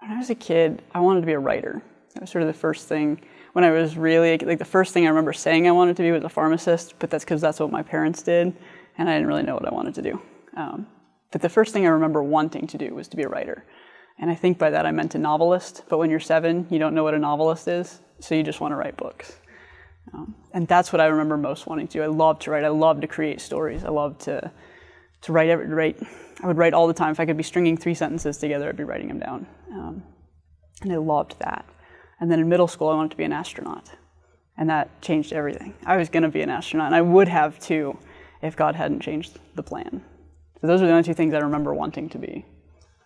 When I was a kid, I wanted to be a writer. That was sort of the first thing. When I was really, like the first thing I remember saying I wanted to be was a pharmacist, but that's because that's what my parents did, and I didn't really know what I wanted to do. But the first thing I remember wanting to do was to be a writer. And I think by that I meant a novelist, but when you're 7, you don't know what a novelist is, so you just want to write books. And that's what I remember most wanting to do. I loved to write. I loved to create stories. I loved to write. I would write all the time. If I could be stringing 3 sentences together, I'd be writing them down. And I loved that. And then in middle school, I wanted to be an astronaut. And that changed everything. I was going to be an astronaut, and I would have too if God hadn't changed the plan. So those are the only 2 things I remember wanting to be.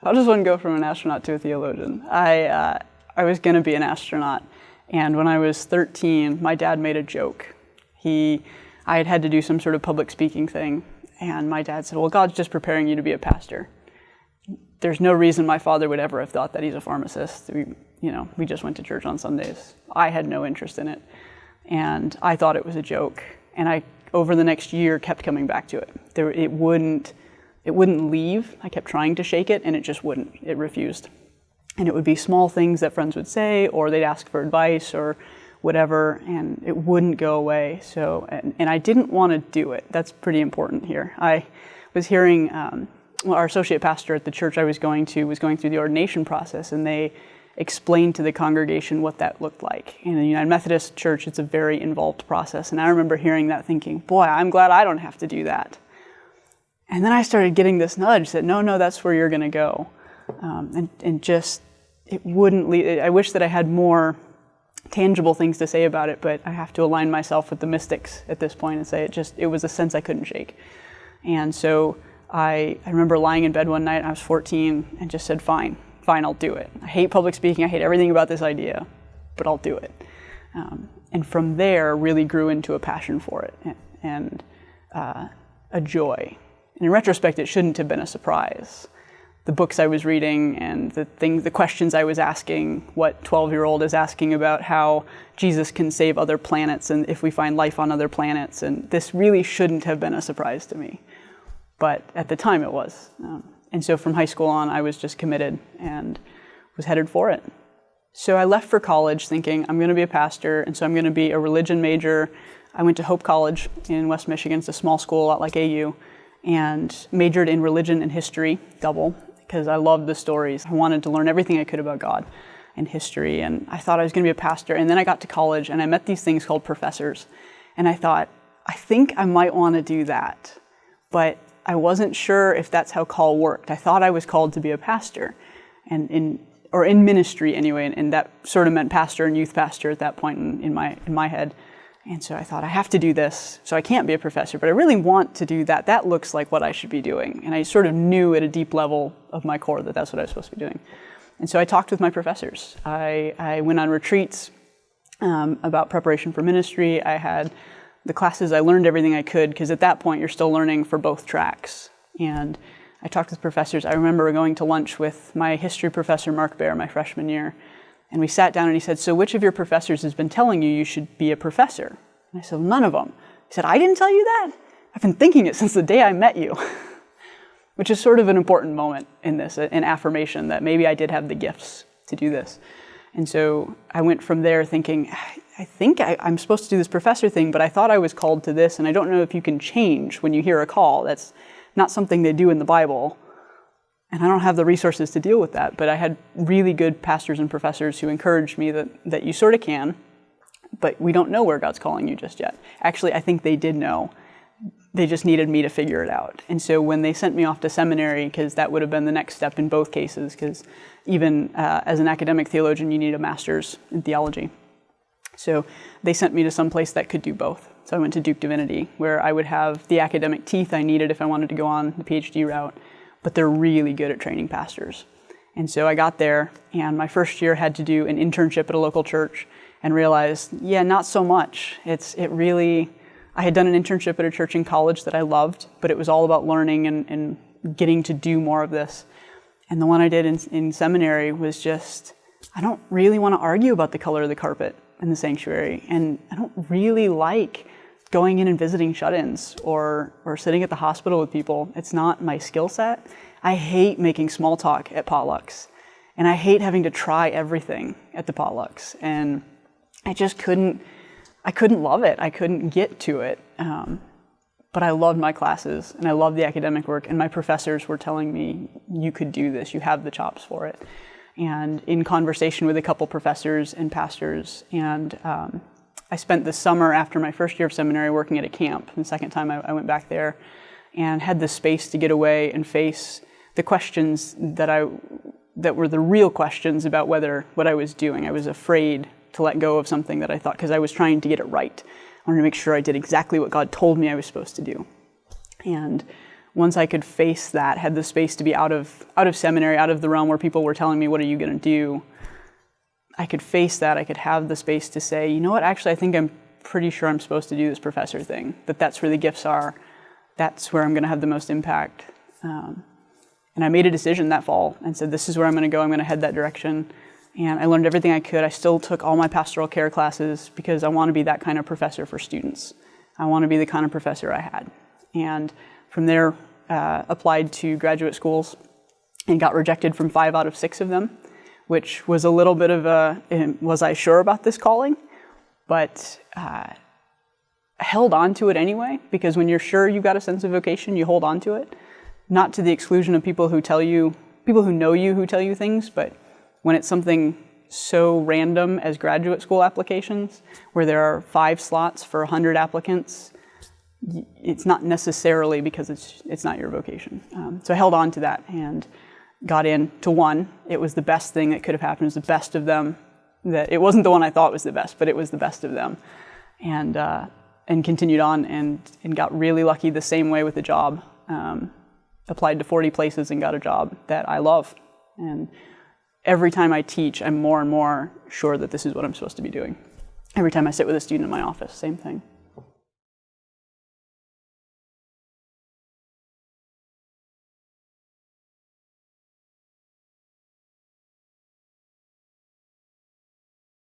I just wouldn't go from an astronaut to a theologian. I was going to be an astronaut. And when I was 13, my dad made a joke. I had had to do some sort of public speaking thing. And my dad said, well, God's just preparing you to be a pastor. There's no reason my father would ever have thought that he's a pharmacist. We just went to church on Sundays. I had no interest in it. And I thought it was a joke. And I, over the next year, kept coming back to it. It wouldn't leave. I kept trying to shake it, and it just wouldn't. It refused. And it would be small things that friends would say, or they'd ask for advice or whatever, and it wouldn't go away. So, and I didn't want to do it. That's pretty important here. I was hearing our associate pastor at the church I was going to was going through the ordination process, and they explained to the congregation what that looked like. In the United Methodist Church, it's a very involved process, and I remember hearing that thinking, boy, I'm glad I don't have to do that. And then I started getting this nudge that, no, that's where you're going to go. And just, it wouldn't lead. I wish that I had more tangible things to say about it, but I have to align myself with the mystics at this point and say it was a sense I couldn't shake. And so I remember lying in bed one night, I was 14, and just said, fine, I'll do it. I hate public speaking, I hate everything about this idea, but I'll do it. And from there, really grew into a passion for it and a joy. And in retrospect, it shouldn't have been a surprise. The books I was reading and the questions I was asking, what 12-year-old is asking about how Jesus can save other planets and if we find life on other planets, and this really shouldn't have been a surprise to me. But at the time it was. And so from high school on, I was just committed and was headed for it. So I left for college thinking I'm going to be a pastor, and so I'm going to be a religion major. I went to Hope College in West Michigan. It's a small school, a lot like AU, and majored in religion and history, double, because I loved the stories. I wanted to learn everything I could about God and history, and I thought I was going to be a pastor. And then I got to college, and I met these things called professors. And I thought, I think I might want to do that. But I wasn't sure if that's how call worked. I thought I was called to be a pastor, and in ministry anyway, and that sort of meant pastor and youth pastor at that point in my head. And so I thought, I have to do this, so I can't be a professor, but I really want to do that. That looks like what I should be doing. And I sort of knew at a deep level of my core that that's what I was supposed to be doing. And so I talked with my professors. I went on retreats about preparation for ministry. I had the classes, I learned everything I could, because at that point you're still learning for both tracks. And I talked with professors. I remember going to lunch with my history professor, Mark Baer, my freshman year. And we sat down and he said, so which of your professors has been telling you should be a professor? And I said, well, none of them. He said, I didn't tell you that? I've been thinking it since the day I met you. Which is sort of an important moment in this, an affirmation that maybe I did have the gifts to do this. And so I went from there thinking, I think I'm supposed to do this professor thing, but I thought I was called to this, and I don't know if you can change when you hear a call. That's not something they do in the Bible. And I don't have the resources to deal with that, but I had really good pastors and professors who encouraged me that you sort of can, but we don't know where God's calling you just yet. Actually, I think they did know. They just needed me to figure it out. And so when they sent me off to seminary, because that would have been the next step in both cases, because even as an academic theologian, you need a master's in theology. So they sent me to some place that could do both. So I went to Duke Divinity, where I would have the academic teeth I needed if I wanted to go on the PhD route, but they're really good at training pastors. And so I got there, and my first year had to do an internship at a local church and realized, yeah, not so much. I had done an internship at a church in college that I loved, but it was all about learning and getting to do more of this. And the one I did in seminary was just, I don't really want to argue about the color of the carpet in the sanctuary. And I don't really like going in and visiting shut-ins or sitting at the hospital with people. It's not my skill set. I hate making small talk at potlucks. And I hate having to try everything at the potlucks. And I just couldn't love it. I couldn't get to it. But I loved my classes and I loved the academic work, and my professors were telling me, you could do this, you have the chops for it. And in conversation with a couple professors and pastors, and I spent the summer after my first year of seminary working at a camp, the second time I went back there, and had the space to get away and face the questions that were the real questions about what I was doing. I was afraid to let go of something that I thought, because I was trying to get it right. I wanted to make sure I did exactly what God told me I was supposed to do. And once I could face that, had the space to be out of seminary, out of the realm where people were telling me, what are you going to do? I could face that. I could have the space to say, you know what, actually, I think I'm pretty sure I'm supposed to do this professor thing, that's where the gifts are. That's where I'm going to have the most impact. And I made a decision that fall and said, this is where I'm going to go. I'm going to head that direction. And I learned everything I could. I still took all my pastoral care classes because I want to be that kind of professor for students. I want to be the kind of professor I had. And from there, applied to graduate schools and got rejected from 5 out of 6 of them, which was a little bit of was I sure about this calling? But I held on to it anyway, because when you're sure you've got a sense of vocation, you hold on to it. Not to the exclusion of people who know you who tell you things, but when it's something so random as graduate school applications, where there are 5 slots for 100 applicants, it's not necessarily because it's not your vocation. So I held on to that and got into one. It was the best thing that could have happened. It was the best of them. It wasn't the one I thought was the best, but it was the best of them. And continued on and got really lucky the same way with the job. Applied to 40 places and got a job that I love. And every time I teach, I'm more and more sure that this is what I'm supposed to be doing. Every time I sit with a student in my office, same thing.